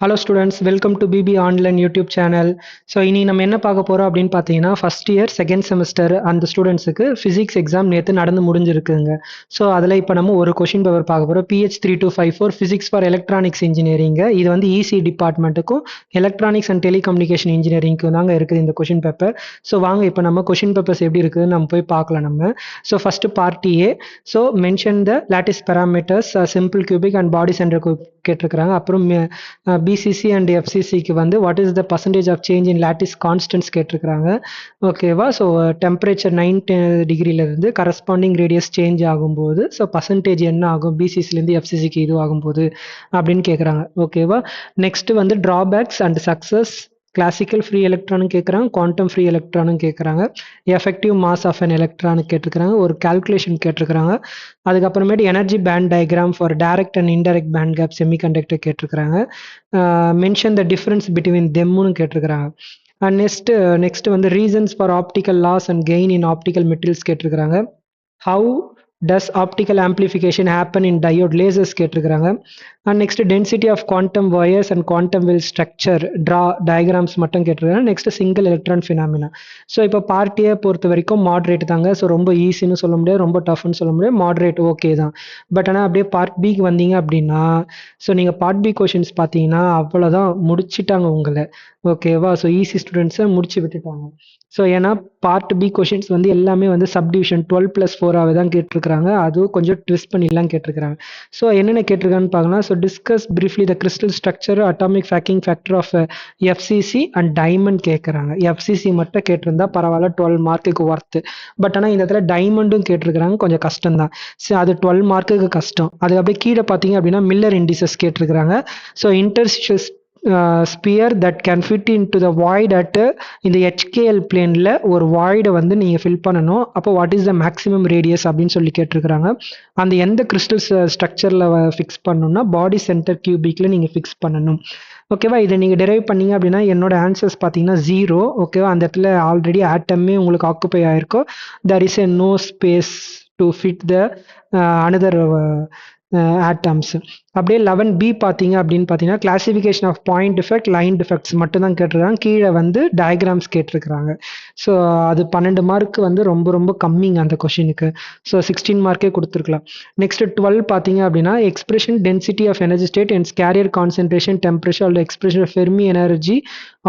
Hello students, welcome to PB online YouTube channel. So இனி நம்ம என்ன பார்க்க போகிறோம் அப்படின்னு பார்த்தீங்கன்னா, ஃபஸ்ட் இயர் செகண்ட் செமஸ்டர் அந்த ஸ்டூடெண்ட்ஸுக்கு ஃபிசிக்ஸ் எக்ஸாம் நேற்று நடந்து முடிஞ்சிருக்குங்க. ஸோ அதில் இப்போ நம்ம ஒரு கொஷின் பேப்பர் பார்க்க போகிறோம். PH3254 physics for electronics இன்ஜினியரிங்க. இது வந்து இசி டிபார்ட்மெண்ட்டுக்கும் எலக்ட்ரானிக்ஸ் அண்ட் டெலிகம்யூனிகேஷன் இன்ஜினியரிங்க்கும் தாங்க இருக்குது இந்த கொஷின் பேப்பர். ஸோ வாங்க இப்போ நம்ம கொஷின் பேப்பர்ஸ் எப்படி இருக்குதுன்னு நம்ம போய் பார்க்கலாம் நம்ம. So first part A. So mention the lattice parameters, simple cubic and body centre கேட்டிருக்கிறாங்க. அப்புறம் பிசிசி அண்ட் எஃப்சிசிக்கு வந்து what is the percentage of change in lattice constants கேட்டிருக்கிறாங்க. ஓகேவா? ஸோ டெம்பரேச்சர் 9 டிகிரியிலேருந்து கரஸ்பாண்டிங் ரேடியஸ் சேஞ்ச் ஆகும்போது ஸோ பர்சன்டேஜ் என்ன ஆகும் பிசிசிலேருந்து எஃப்சிசிக்கு இது ஆகும்போது அப்படின்னு கேட்குறாங்க. ஓகேவா? நெக்ஸ்ட் வந்து drawbacks and success, classical free எலக்ட்ரானும் கேட்குறாங்க, குவாண்டம் ஃப்ரீ எலக்ட்ரானும் கேட்குறாங்க, effective mass of an electron கேட்டிருக்கிறாங்க, ஒரு கால்குலேஷன் கேட்டிருக்கிறாங்க. அதுக்கப்புறமேட்டு energy band diagram for direct and indirect band gap semiconductor கேட்டிருக்கிறாங்க. மென்ஷன் த டிஃபரன்ஸ் பிட்வீன் தெம்னு கேட்டிருக்கிறாங்க. அண்ட் நெக்ஸ்ட் வந்து reasons for optical loss and gain in optical materials கேட்டிருக்கிறாங்க. How does optical amplification happen in diode lasers கேட்டிருக்கிறாங்க. And next density of quantum wires and quantum well structure diagrams மட்டும் கேட்டிருக்காங்க. Next single electron phenomena. So இப்போ பார்ட்டியை பொறுத்த வரைக்கும் moderate தாங்க. So ரொம்ப ஈஸின்னு சொல்ல முடியாது, ரொம்ப டஃப்னு சொல்ல முடியாது, மாடரேட் ஓகே தான். பட் ஆனால் அப்படியே பார்ட் பிக்கு வந்தீங்க அப்படின்னா ஸோ நீங்கள் பார்ட் பி கொஷின்ஸ் பார்த்தீங்கன்னா அவ்வளோதான், முடிச்சிட்டாங்க உங்களை. ஓகேவா? ஸோ ஈஸி ஸ்டூடெண்ட்ஸை முடிச்சு விட்டுட்டாங்க. ஸோ ஏன்னா பார்ட் பி கொஷின்ஸ் வந்து எல்லாமே வந்து சப்டிவிஷன் 12+4 தான் கேட்டிருக்கிறாங்க. அதுவும் கொஞ்சம் ட்விஸ்ட் பண்ணிலாம் கேட்டிருக்கிறாங்க. ஸோ என்னென்ன கேட்டிருக்கான்னு பார்க்கலாம். So discuss briefly the crystal structure, atomic cracking factor of FCC and diamond கேட்குறாங்க. FCC மட்டும் கேட்டிருந்தா பரவாயில்ல, 12 மார்க்குக்கு ஒர்த்து. பட் ஆனால் இந்த இடத்துல டைமண்டும் கேட்டிருக்கிறாங்க, கொஞ்சம் கஷ்டம் தான். ஸோ அது 12 மார்க்குக்கு கஷ்டம். அது அப்படியே கீழே பார்த்தீங்க அப்படின்னா மில்லர் இண்டிசஸ் கேட்டிருக்கிறாங்க. So interstitial sphere that can fit into the void at இந்த HKL பிளேனில் ஒரு வாய்டை வந்து நீங்கள் ஃபில் பண்ணணும். அப்போ what is the maximum radius அப்படின்னு சொல்லி கேட்டிருக்கிறாங்க. அந்த எந்த கிறிஸ்டல் ஸ்ட்ரக்சரில் ஃபிக்ஸ் பண்ணணும்னா பாடி சென்டர் கியூபிக்கில் நீங்கள் ஃபிக்ஸ் பண்ணணும். ஓகேவா? இதை நீங்கள் டெரைவ் பண்ணீங்க அப்படின்னா என்னோட ஆன்சர்ஸ் பார்த்தீங்கன்னா 0. ஓகேவா? அந்த இடத்துல ஆல்ரெடி ஆட்டமே உங்களுக்கு ஆக்குப்பை ஆயிருக்கும். There is a no space to fit the another atoms. அப்படியே 11B பார்த்தீங்க அப்படின்னு பார்த்தீங்கன்னா classification of point defect, line defects மட்டும் தான் கேட்டிருக்காங்க. கீழே வந்து டயக்ராம்ஸ் கேட்டிருக்கிறாங்க. ஸோ அது 12 மார்க் வந்து ரொம்ப ரொம்ப கம்மிங்க அந்த கொஷினுக்கு. ஸோ 16 மார்க்கே கொடுத்துருக்கலாம். நெக்ஸ்ட் 12 பார்த்தீங்க அப்படின்னா expression density of energy state and carrier concentration temperature அல்லது expression of Fermi energy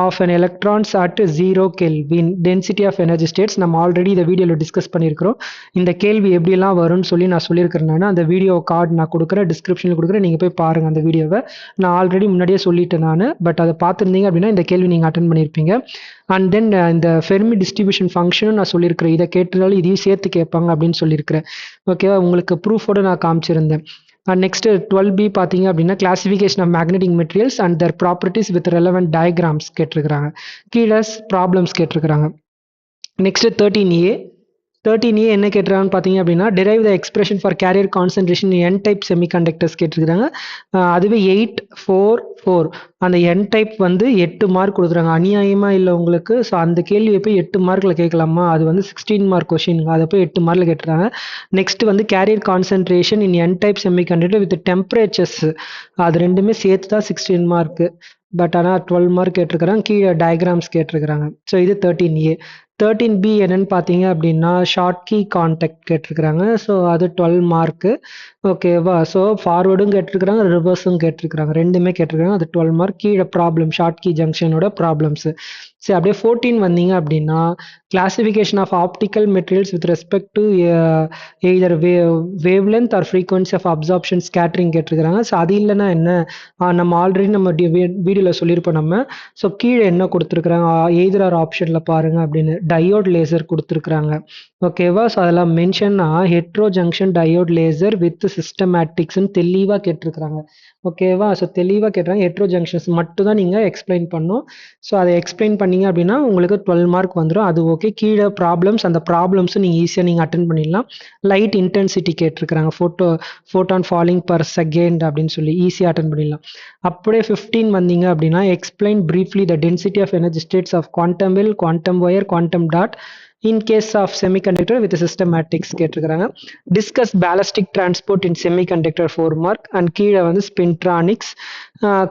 of an electrons at 0 kelvin density of energy states. நம்ம ஆல்ரெடி இந்த வீடியோவில் டிஸ்கஸ் பண்ணியிருக்கிறோம். இந்த கேள்வி எப்படிலாம் வரும்னு சொல்லி நான் சொல்லியிருக்கிறேன். அந்த வீடியோ கார்டு நான் கொடுக்குறேன், டிஸ்கிரிப்ஷனில் கொடுக்குறேன், நீங்கள் போய் பாருங்கள் அந்த வீடியோவை. நான் ஆல்ரெடி முன்னாடியே சொல்லிட்டேன் நான். பட் அதை பார்த்துருந்தீங்க அப்படின்னா இந்த கேள்வி நீங்கள் அட்டன் பண்ணியிருப்பீங்க. அண்ட் தென் இந்த ஃபெர்மி டிஸ்ட்ரிபியூஷன் ஃபங்க்ஷனும் நான் சொல்லியிருக்கிறேன். இதை கேட்டதாலும் இதையும் சேர்த்து கேட்பாங்க அப்படின்னு சொல்லியிருக்கிறேன். ஓகேவா? உங்களுக்கு ப்ரூஃபோடு நான் காமிச்சிருந்தேன். நெக்ஸ்ட் 12B பார்த்தீங்க அப்படின்னா classification of magnetic materials and their properties with relevant diagrams கேட்டிருக்கிறாங்க. கீழே ப்ராப்ளம்ஸ் கேட்டிருக்கிறாங்க. நெக்ஸ்ட் 13A என்ன கேட்டிருக்காங்கன்னு பார்த்தீங்க அப்படின்னா derive the expression for carrier concentration N type semiconductors கேட்டிருக்கிறாங்க. அதுவே 844 அந்த N டைப் வந்து 8 மார்க் கொடுக்குறாங்க. அநியாயமாக இல்லை உங்களுக்கு. ஸோ அந்த கேள்வியை போய் 8 மார்க்கில் கேட்கலாமா? அது வந்து 16 மார்க் கொஷினுங்க. அதை போய் 8 மார்க்கில் கேட்டுருக்காங்க. நெக்ஸ்ட் வந்து carrier concentration in N type semiconductor with temperatures, அது ரெண்டுமே சேர்த்து தான் 16 மார்க்கு. பட் ஆனால் 12 மார்க் கேட்டிருக்கிறாங்க. கீழே டயக்ராம்ஸ் கேட்டிருக்கிறாங்க. ஸோ இது 13A. 13B என்னன்னு பார்த்தீங்க அப்படின்னா ஷார்ட் கீ கான்டாக்ட் கேட்டிருக்கிறாங்க. ஸோ அது 12 மார்க்கு. ஓகேவா? ஸோ ஃபார்வர்டும் கேட்டிருக்கிறாங்க, ரிவர்ஸும் கேட்டிருக்கிறாங்க, ரெண்டுமே கேட்டிருக்காங்க. அது 12 மார்க். கீழே ப்ராப்ளம் ஷார்ட் கீ ஜங்ஷனோட ப்ராப்ளம்ஸு. சரி, அப்படியே 14 வந்தீங்க அப்படின்னா classification of optical materials with respect to either wavelength or frequency of absorption scattering கேட்டிருக்கிறாங்க. ஸோ அது இல்லைன்னா என்ன, நம்ம ஆல்ரெடி நம்ம வீடியோவில் சொல்லியிருப்போம் நம்ம. ஸோ கீழே என்ன கொடுத்துருக்குறாங்க, எய்தர் ஆர் ஆப்ஷனில் பாருங்கள் அப்படின்னு டயோட் லேசர் கொடுத்துருக்குறாங்க. ஓகேவா? ஸோ அதெல்லாம் மென்ஷன்னா hetero junction diode laser with சிஸ்டமேட்டிக்ஸ்ன்னு தெளிவாக கேட்டிருக்கிறாங்க. ஓகேவா? ஸோ தெளிவாக கேட்டுறாங்க. ஹெட்ரோ ஜங்ஷன்ஸ் மட்டும் தான் நீங்கள் எக்ஸ்பிளைன் பண்ணணும். ஸோ அதை எக்ஸ்பிளைன் பண்ணீங்க அப்படின்னா உங்களுக்கு 12 மார்க் வந்துடும். அது ஓகே. கீழே ப்ராப்ளம்ஸ், அந்த ப்ராப்ளம்ஸும் நீங்கள் ஈஸியாக நீங்கள் அட்டன் பண்ணிடலாம். லைட் இன்டென்சிட்டி கேட்டிருக்கிறாங்க, ஃபோட்டான் ஃபாலிங் பர் செகண்ட் அப்படின்னு சொல்லி ஈஸியாக அட்டன் பண்ணிடலாம். அப்படியே 15 வந்தீங்க அப்படின்னா explain briefly the density of energy states of quantum well, quantum wire, quantum dot in case of semiconductor with systematics கேட்டிருக்கிறாங்க. Discuss ballistic transport in semiconductor 4 mark and கீழே வந்து ஸ்பின்ட்ரானிக்ஸ்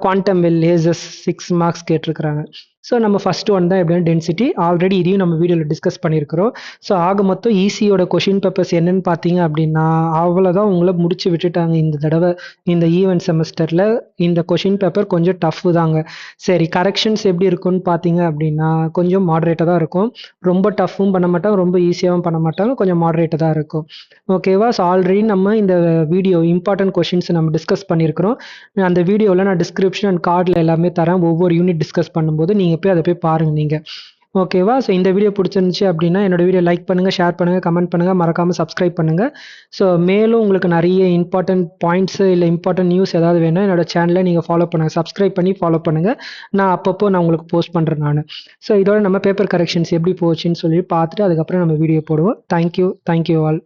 குவாண்டம் லேசர்ஸ் 6 மார்க்ஸ் கேட்டிருக்கிறாங்க. So நம்ம first one தான் எப்படின்னா density. Already இதையும் நம்ம வீடியோவில் டிஸ்கஸ் பண்ணியிருக்கிறோம். ஸோ ஆக மொத்தம் ஈஸியோட கொஷின் பேப்பர்ஸ் என்னன்னு பார்த்தீங்க அப்படின்னா அவ்வளோதான் உங்களை முடிச்சு விட்டுட்டாங்க இந்த தடவை. இந்த ஈவென்ட் செமஸ்டரில் இந்த கொஷின் பேப்பர் கொஞ்சம் டஃப் தாங்க. சரி, கரெக்ஷன்ஸ் எப்படி இருக்கும்னு பார்த்தீங்க அப்படின்னா கொஞ்சம் மாடரேட்டாக தான் இருக்கும். ரொம்ப டஃப்பும் பண்ண மாட்டாங்க, ரொம்ப ஈஸியாகவும் பண்ண மாட்டாங்க, கொஞ்சம் மாடரேட்டாக தான் இருக்கும். ஓகேவா? ஸோ ஆல்ரெடி நம்ம இந்த வீடியோ இம்பார்ட்டன்ட் கொஷின்ஸ் நம்ம டிஸ்கஸ் பண்ணியிருக்கிறோம். அந்த வீடியோவில் நான் டிஸ்கிரிப்ஷன் அண்ட் கார்டில் எல்லாமே தரேன். ஒவ்வொரு யூனிட் டிஸ்கஸ் பண்ணும்போது நீங்கள் போய் அதை போய் பாருங்கள் நீங்கள். ஓகேவா? ஸோ இந்த வீடியோ பிடிச்சிருந்துச்சு அப்படின்னா என்னோட வீடியோ லைக் பண்ணுங்கள், ஷேர் பண்ணுங்கள், கமெண்ட் பண்ணுங்கள், மறக்காமல் சப்ஸ்கிரைப் பண்ணுங்கள். ஸோ மேலும் உங்களுக்கு நிறைய இம்பார்ட்டன்ட் பாயிண்ட்ஸு இல்லை இம்பார்ட்டன்ட் நியூஸ் ஏதாவது வேணும் என்னோட சேனலை நீங்கள் ஃபாலோ பண்ணுங்கள், சப்ஸ்கிரைப் பண்ணி ஃபாலோ பண்ணுங்கள். நான் அப்பப்போ நான் உங்களுக்கு போஸ்ட் பண்ணுறேன் நான். ஸோ இதோட நம்ம பேப்பர் கரெக்ஷன்ஸ் எப்படி போச்சுன்னு சொல்லி பார்த்துட்டு அதுக்கப்புறம் நம்ம வீடியோ போடுவோம். Thank you all.